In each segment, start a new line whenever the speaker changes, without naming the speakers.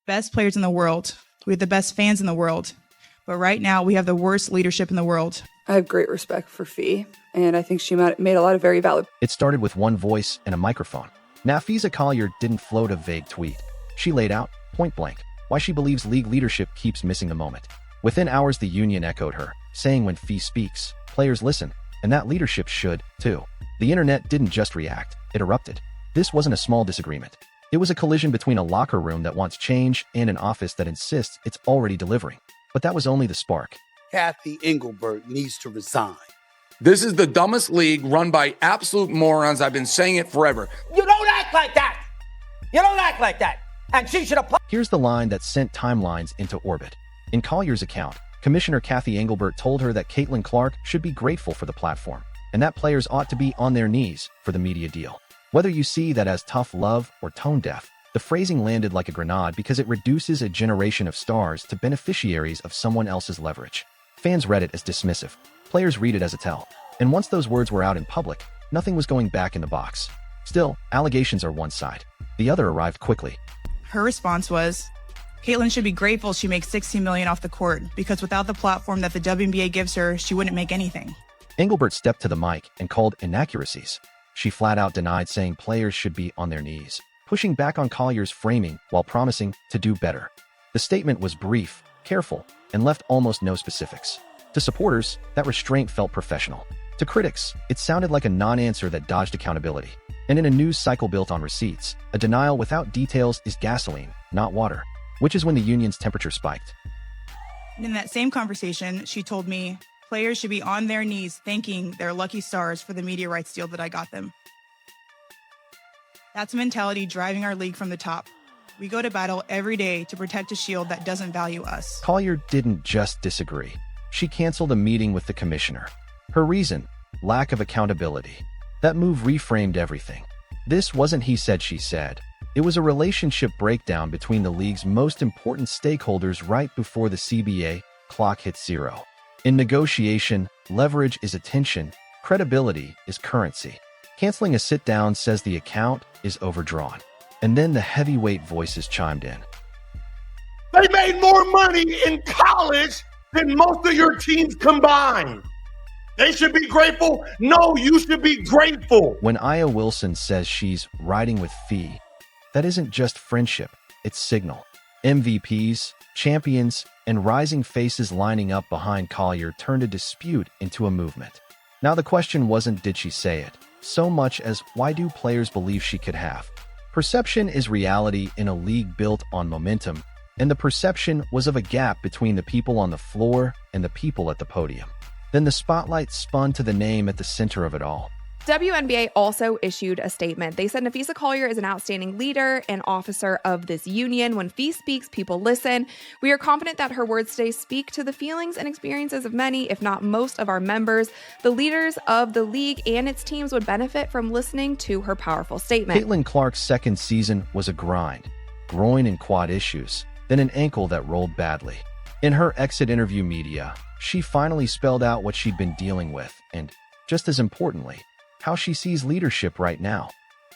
best players in the world. We have the best fans in the world. But right now, we have the worst leadership in the world.
I have great respect for Fee, and I think she made a lot of very valid.
It started with one voice and a microphone. Napheesa Collier didn't float a vague tweet. She laid out, point blank, why she believes league leadership keeps missing the moment. Within hours, the union echoed her, saying when Fee speaks, players listen, and that leadership should, too. The internet didn't just react, it erupted. This wasn't a small disagreement. It was a collision between a locker room that wants change and an office that insists it's already delivering. But that was only the spark.
Cathy Engelbert needs to resign.
This is the dumbest league run by absolute morons. I've been saying it forever.
You don't act like that. You don't act like that. And she should have...
Here's the line that sent timelines into orbit. In Collier's account, Commissioner Cathy Engelbert told her that Caitlin Clark should be grateful for the platform, and that players ought to be on their knees for the media deal. Whether you see that as tough love or tone deaf, the phrasing landed like a grenade because it reduces a generation of stars to beneficiaries of someone else's leverage. Fans read it as dismissive. Players read it as a tell. And once those words were out in public, nothing was going back in the box. Still, allegations are one side. The other arrived quickly.
Her response was, Caitlin should be grateful she makes $16 million off the court, because without the platform that the WNBA gives her, she wouldn't make anything.
Engelbert stepped to the mic and called inaccuracies. She flat out denied saying players should be on their knees, pushing back on Collier's framing while promising to do better. The statement was brief, careful, and left almost no specifics. To supporters, that restraint felt professional. To critics, it sounded like a non-answer that dodged accountability. And in a news cycle built on receipts, a denial without details is gasoline, not water, which is when the union's temperature spiked.
And in that same conversation, she told me, players should be on their knees thanking their lucky stars for the media rights deal that I got them. That's a mentality driving our league from the top. We go to battle every day to protect a shield that doesn't value us.
Collier didn't just disagree. She canceled a meeting with the commissioner. Her reason? Lack of accountability. That move reframed everything. This wasn't he said, she said. It was a relationship breakdown between the league's most important stakeholders right before the CBA clock hit zero. In negotiation, leverage is attention, credibility is currency. Canceling a sit-down says the account is overdrawn. And then the heavyweight voices chimed in.
They made more money in college than most of your teams combined. They should be grateful. No, you should be grateful.
When Aya Wilson says she's riding with Fee, that isn't just friendship, it's signal. MVPs, champions, and rising faces lining up behind Collier turned a dispute into a movement. Now the question wasn't did she say it, so much as why do players believe she could have. Perception is reality in a league built on momentum, and the perception was of a gap between the people on the floor and the people at the podium. Then the spotlight spun to the name at the center of it all.
WNBA also issued a statement. They said Napheesa Collier is an outstanding leader and officer of this union. When Fee speaks, people listen. We are confident that her words today speak to the feelings and experiences of many, if not most, of our members. The leaders of the league and its teams would benefit from listening to her powerful statement.
Caitlin Clark's second season was a grind. Groin and quad issues, then an ankle that rolled badly. In her exit interview media, she finally spelled out what she'd been dealing with and, just as importantly, how she sees leadership right now.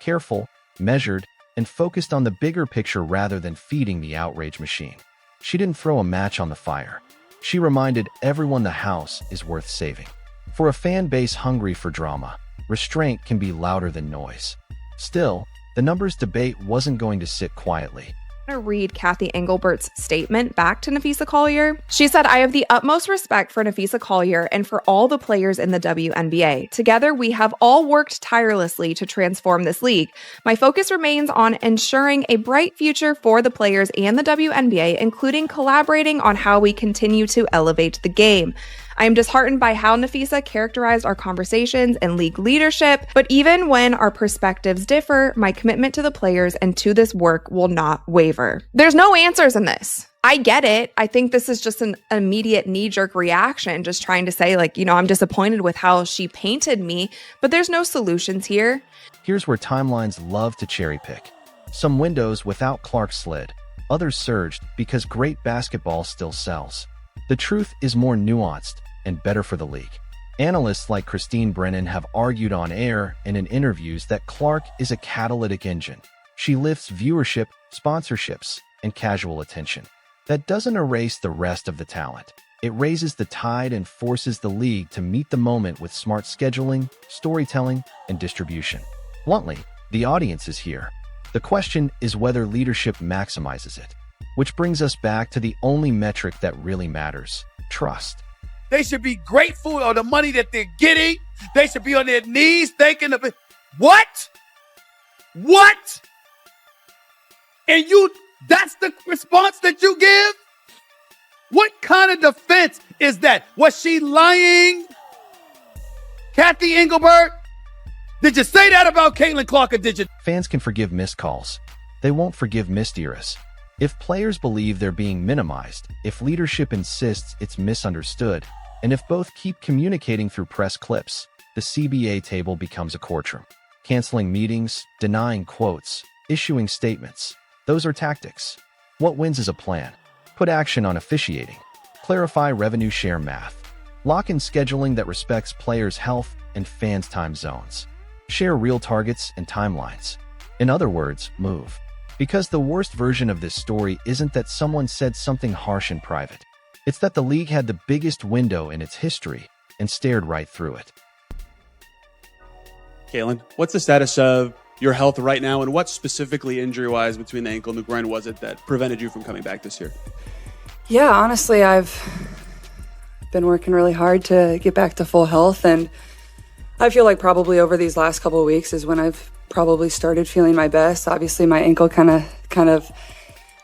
Careful, measured, and focused on the bigger picture rather than feeding the outrage machine. She didn't throw a match on the fire. She reminded everyone the house is worth saving. For a fan base hungry for drama, restraint can be louder than noise. Still, the numbers debate wasn't going to sit quietly.
To read Cathy Engelbert's statement back to Napheesa Collier. She said, I have the utmost respect for Napheesa Collier and for all the players in the WNBA. Together, we have all worked tirelessly to transform this league. My focus remains on ensuring a bright future for the players and the WNBA, including collaborating on how we continue to elevate the game. I am disheartened by how Napheesa characterized our conversations and league leadership, but even when our perspectives differ, my commitment to the players and to this work will not waver. There's no answers in this. I get it. I think this is just an immediate knee-jerk reaction, just trying to say, like, I'm disappointed with how she painted me, but there's no solutions here.
Here's where timelines love to cherry pick. Some windows without Clark slid. Others surged because great basketball still sells. The truth is more nuanced and better for the league. Analysts like Christine Brennan have argued on air and in interviews that Clark is a catalytic engine. She lifts viewership, sponsorships, and casual attention. That doesn't erase the rest of the talent. It raises the tide and forces the league to meet the moment with smart scheduling, storytelling, and distribution. Bluntly, the audience is here. The question is whether leadership maximizes it. Which brings us back to the only metric that really matters: trust.
They should be grateful for the money that they're getting. They should be on their knees thanking the... What? What? And that's the response that you give? What kind of defense is that? Was she lying? Kathy Engelbert? Did you say that about Caitlin Clark, or did you?
Fans can forgive missed calls. They won't forgive missed eras. If players believe they're being minimized, if leadership insists it's misunderstood, and if both keep communicating through press clips, the CBA table becomes a courtroom. Canceling meetings, denying quotes, issuing statements. Those are tactics. What wins is a plan. Put action on officiating. Clarify revenue share math. Lock in scheduling that respects players' health and fans' time zones. Share real targets and timelines. In other words, move. Because the worst version of this story isn't that someone said something harsh in private. It's that the league had the biggest window in its history and stared right through it.
Caitlin, what's the status of your health right now, and what specifically injury-wise between the ankle and the groin was it that prevented you from coming back this year?
Yeah, honestly, I've been working really hard to get back to full health, and I feel like probably over these last couple of weeks is when I've probably started feeling my best. Obviously, my ankle kind of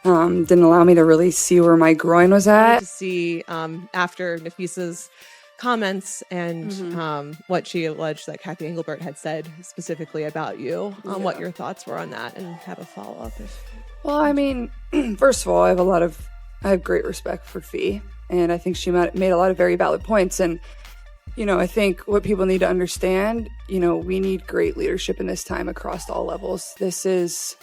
didn't allow me to really see where my groin was at.
To see after Napheesa's comments and what she alleged that Kathy Engelbert had said specifically about you, what your thoughts were on that, and have a follow-up.
Well, I mean, first of all, I have great respect for Fee, and I think she made a lot of very valid points. And I think what people need to understand, we need great leadership in this time across all levels. This is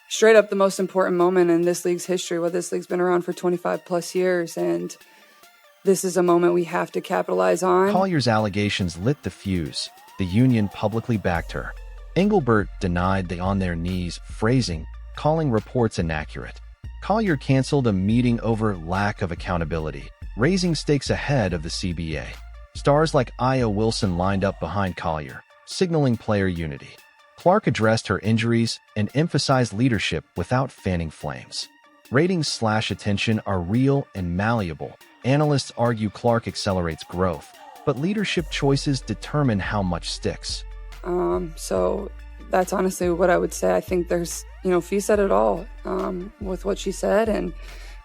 straight up the most important moment in this league's history. This league's been around for 25 plus years, and this is a moment we have to capitalize on.
Collier's allegations lit the fuse. The union publicly backed her. Engelbert denied the on-their-knees phrasing, calling reports inaccurate. Collier canceled a meeting over lack of accountability, raising stakes ahead of the CBA. Stars like Aya Wilson lined up behind Collier, signaling player unity. Clark addressed her injuries and emphasized leadership without fanning flames. Ratings/attention are real and malleable. Analysts argue Clark accelerates growth, but leadership choices determine how much sticks.
So that's honestly what I would say. I think there's, Fee said it all with what she said, and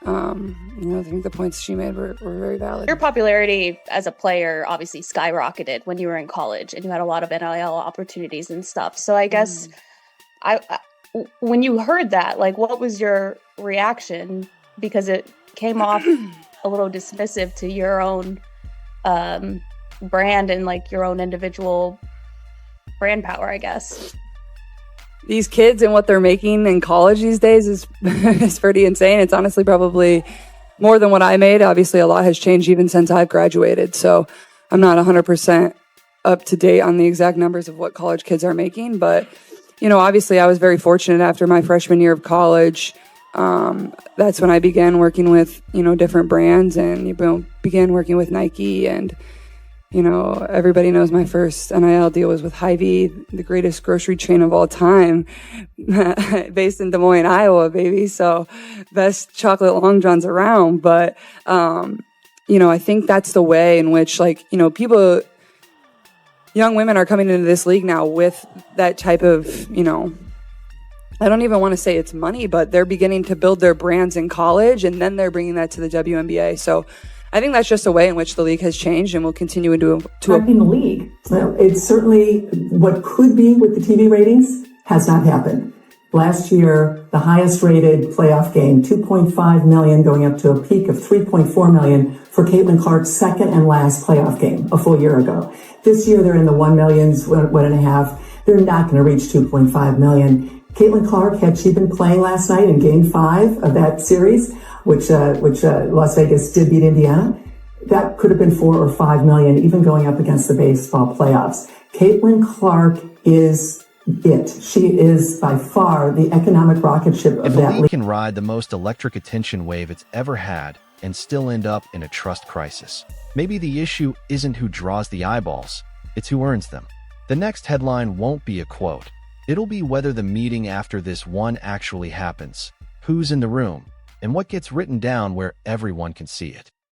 I think the points she made were very valid.
Your popularity as a player obviously skyrocketed when you were in college, and you had a lot of NIL opportunities and stuff. So I guess when you heard that, what was your reaction? Because it came off a little dismissive to your own brand and your own individual brand power, I guess.
These kids and what they're making in college these days is pretty insane. It's honestly probably more than what I made. Obviously, a lot has changed even since I've graduated. So I'm not 100% up to date on the exact numbers of what college kids are making. But, obviously I was very fortunate after my freshman year of college. That's when I began working with, different brands, and began working with Nike, and everybody knows my first NIL deal was with Hy-Vee, the greatest grocery chain of all time, based in Des Moines, Iowa, baby. So best chocolate long johns around. But, I think that's the way in which, people, young women are coming into this league now with that type of, I don't even want to say it's money, but they're beginning to build their brands in college, and then they're bringing that to the WNBA. So I think that's just a way in which the league has changed and will continue to
in the league. Well, it's certainly what could be with the TV ratings has not happened. Last year, the highest rated playoff game, 2.5 million, going up to a peak of 3.4 million for Caitlin Clark's second and last playoff game a full year ago. This year, they're in the 1 millions, 1.5. They're not going to reach 2.5 million. Caitlin Clark, had she been playing last night in Game 5 of that series, which Las Vegas did beat Indiana, that could have been 4 or 5 million, even going up against the baseball playoffs. Caitlin Clark is it. She is by far the economic rocket ship of
If a
that
league
league.
can ride the most electric attention wave it's ever had and still end up in a trust crisis, maybe the issue isn't who draws the eyeballs, it's who earns them. The next headline won't be a quote. It'll be whether the meeting after this one actually happens, who's in the room, and what gets written down where everyone can see it.